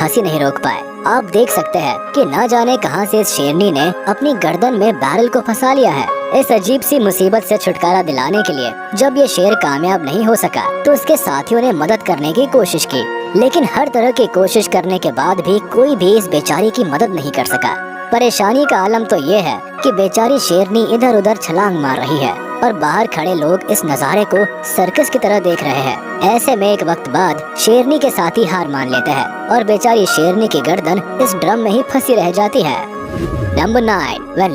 हंसी नहीं रोक पाए। आप देख सकते हैं कि ना जाने कहां से इस शेरनी ने अपनी गर्दन में बैरल को फंसा लिया है। इस अजीब सी मुसीबत से छुटकारा दिलाने के लिए जब ये शेर कामयाब नहीं हो सका तो उसके साथियों ने मदद करने की कोशिश की, लेकिन हर तरह की कोशिश करने के बाद भी कोई भी इस बेचारी की मदद नहीं कर सका। परेशानी का आलम तो ये है कि बेचारी शेरनी इधर उधर छलांग मार रही है और बाहर खड़े लोग इस नज़ारे को सर्कस की तरह देख रहे हैं। ऐसे में एक वक्त बाद शेरनी के साथी हार मान लेते हैं और बेचारी शेरनी की गर्दन इस ड्रम में ही फंसी रह जाती है। Number 9, when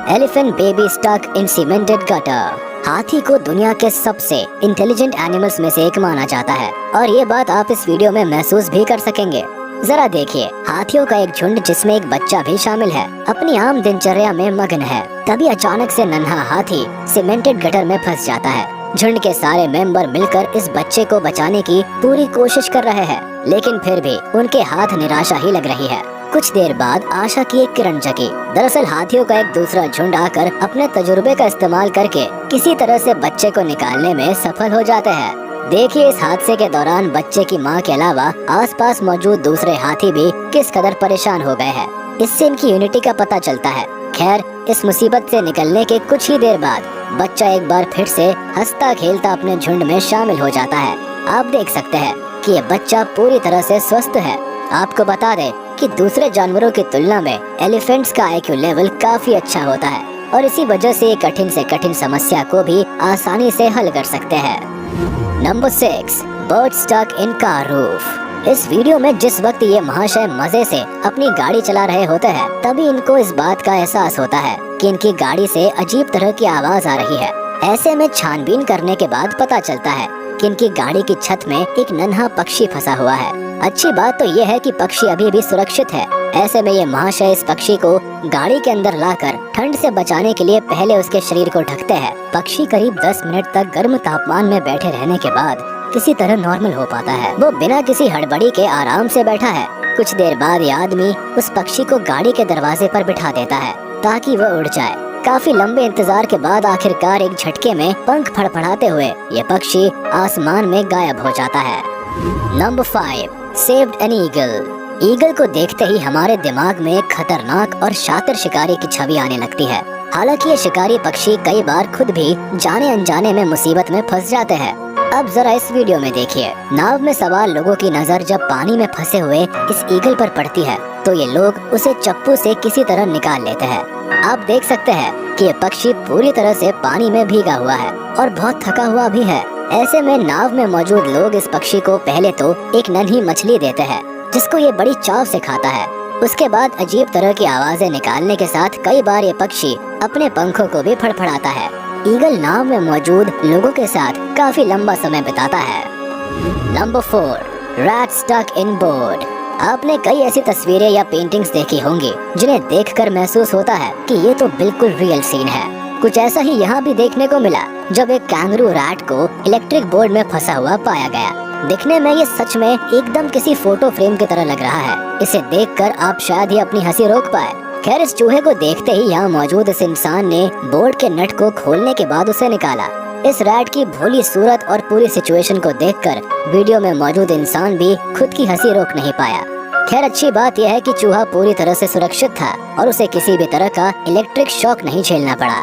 elephant baby stuck in cemented gutter। हाथी को दुनिया के सबसे इंटेलिजेंट एनिमल्स में से एक माना जाता है और ये बात आप इस वीडियो में महसूस भी कर सकेंगे। जरा देखिए, हाथियों का एक झुंड जिसमें एक बच्चा भी शामिल है अपनी आम दिनचर्या में मगन है। तभी अचानक से नन्हा हाथी सीमेंटेड गटर में फंस जाता है। झुंड के सारे मेंबर मिलकर इस बच्चे को बचाने की पूरी कोशिश कर रहे हैं, लेकिन फिर भी उनके हाथ निराशा ही लग रही है। कुछ देर बाद आशा की एक किरण जगी। दरअसल हाथियों का एक दूसरा झुंड आकर अपने तजुर्बे का इस्तेमाल करके किसी तरह से बच्चे को निकालने में सफल हो जाते हैं। देखिए इस हादसे के दौरान बच्चे की मां के अलावा आसपास मौजूद दूसरे हाथी भी किस कदर परेशान हो गए हैं। इससे इनकी यूनिटी का पता चलता है। खैर, इस मुसीबत से निकलने के कुछ ही देर बाद बच्चा एक बार फिर से हंसता खेलता अपने झुंड में शामिल हो जाता है। आप देख सकते हैं कि ये बच्चा पूरी तरह से स्वस्थ है। आपको बता दें कि दूसरे जानवरों की तुलना में एलिफेंट्स का IQ लेवल काफी अच्छा होता है और इसी वजह से ये कठिन से कठिन समस्या को भी आसानी से हल कर सकते हैं। Number 6, bird stuck in car roof. इस वीडियो में जिस वक्त ये महाशय मजे से अपनी गाड़ी चला रहे होते हैं तभी इनको इस बात का एहसास होता है कि इनकी गाड़ी से अजीब तरह की आवाज आ रही है। ऐसे में छानबीन करने के बाद पता चलता है कि इनकी गाड़ी की छत में एक नन्हा पक्षी फंसा हुआ है। अच्छी बात तो ये है कि पक्षी अभी भी सुरक्षित है। ऐसे में ये महाशय इस पक्षी को गाड़ी के अंदर लाकर ठंड से बचाने के लिए पहले उसके शरीर को ढकते हैं। पक्षी करीब 10 मिनट तक गर्म तापमान में बैठे रहने के बाद किसी तरह नॉर्मल हो पाता है। वो बिना किसी हड़बड़ी के आराम से बैठा है। कुछ देर बाद ये आदमी उस पक्षी को गाड़ी के दरवाजे पर बिठा देता है ताकि वह उड़ जाए। काफी लंबे इंतजार के बाद आखिरकार एक झटके में पंख फड़फड़ाते हुए ये पक्षी आसमान में गायब हो जाता है। Number 5, saved an eagle. Eagle को देखते ही हमारे दिमाग में एक खतरनाक और शातिर शिकारी की छवि आने लगती है। हालांकि ये शिकारी पक्षी कई बार खुद भी जाने अनजाने में मुसीबत में फंस जाते हैं। अब जरा इस वीडियो में देखिए। नाव में सवार लोगों की नजर जब पानी में फंसे हुए इस ईगल पर पड़ती है तो ये लोग उसे चप्पू से किसी तरह निकाल लेते हैं। आप देख सकते हैं कि ये पक्षी पूरी तरह से पानी में भीगा हुआ है और बहुत थका हुआ भी है। ऐसे में नाव में मौजूद लोग इस पक्षी को पहले तो एक नन्ही मछली देते हैं जिसको ये बड़ी चाव से खाता है। उसके बाद अजीब तरह की आवाजें निकालने के साथ कई बार ये पक्षी अपने पंखों को भी फड़फड़ाता है। ईगल नाव में मौजूद लोगों के साथ काफी लंबा समय बिताता है। Number 4, rat stuck in board. आपने कई ऐसी तस्वीरें या पेंटिंग्स देखी होंगी जिन्हें देखकर महसूस होता है कि ये तो बिल्कुल रियल सीन है। कुछ ऐसा ही यहाँ भी देखने को मिला जब एक कैंगरू रैट को इलेक्ट्रिक बोर्ड में फंसा हुआ पाया गया। दिखने में ये सच में एकदम किसी फोटो फ्रेम की तरह लग रहा है। इसे देखकर आप शायद ही अपनी हंसी रोक पाए। खैर, इस चूहे को देखते ही यहाँ मौजूद इस इंसान ने बोर्ड के नट को खोलने के बाद उसे निकाला। इस रैट की भोली सूरत और पूरी सिचुएशन को देखकर वीडियो में मौजूद इंसान भी खुद की हंसी रोक नहीं पाया। खैर, अच्छी बात यह है कि चूहा पूरी तरह से सुरक्षित था और उसे किसी भी तरह का इलेक्ट्रिक शॉक नहीं झेलना पड़ा।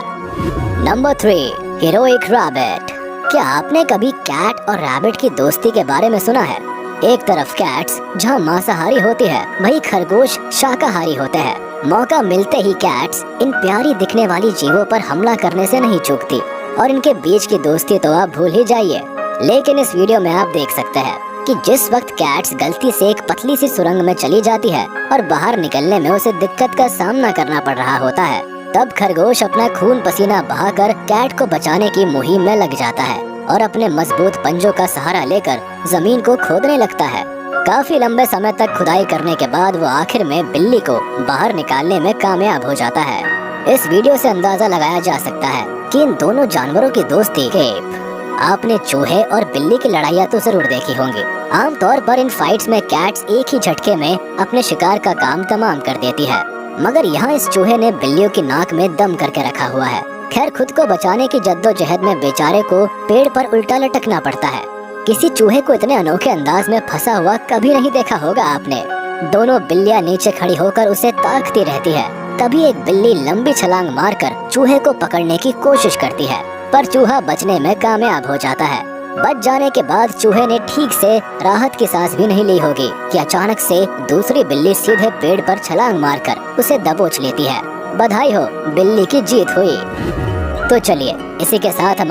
Number 3, heroic rabbit. क्या आपने कभी कैट और रैबिट की दोस्ती के बारे में सुना है? एक तरफ कैट्स जहाँ मांसाहारी होती है, वहीं खरगोश शाकाहारी होते हैं। मौका मिलते ही कैट्स इन प्यारी दिखने वाली जीवों पर हमला करने से नहीं चूकती और इनके बीच की दोस्ती तो आप भूल ही जाइए। लेकिन इस वीडियो में आप देख सकते हैं कि जिस वक्त कैट्स गलती से एक पतली सी सुरंग में चली जाती है और बाहर निकलने में उसे दिक्कत का सामना करना पड़ रहा होता है, तब खरगोश अपना खून पसीना बहाकर कैट को बचाने की मुहिम में लग जाता है और अपने मजबूत पंजों का सहारा लेकर जमीन को खोदने लगता है। काफी लंबे समय तक खुदाई करने के बाद वो आखिर में बिल्ली को बाहर निकालने में कामयाब हो जाता है। इस वीडियो से अंदाजा लगाया जा सकता है कि इन दोनों जानवरों की दोस्ती आपने चूहे और बिल्ली की लड़ाइयाँ तो जरूर देखी होंगी। आमतौर पर इन फाइट्स में कैट्स एक ही झटके में अपने शिकार का काम तमाम कर देती है, मगर यहाँ इस चूहे ने बिल्लियों की नाक में दम करके रखा हुआ है। खैर, खुद को बचाने की जद्दोजहद में बेचारे को पेड़ पर उल्टा लटकना पड़ता है। किसी चूहे को इतने अनोखे अंदाज में फंसा हुआ कभी नहीं देखा होगा आपने। दोनों बिल्लियां नीचे खड़ी होकर उसे ताकती रहती है। तभी एक बिल्ली लंबी छलांग मारकर चूहे को पकड़ने की कोशिश करती है, पर चूहा बचने में कामयाब हो जाता है। बच जाने के बाद चूहे ने ठीक से राहत की सांस भी नहीं ली होगी कि अचानक से दूसरी बिल्ली सीधे पेड़ पर छलांग मारकर उसे दबोच लेती है। बधाई हो, बिल्ली की जीत हुई। तो चलिए इसी के साथ हम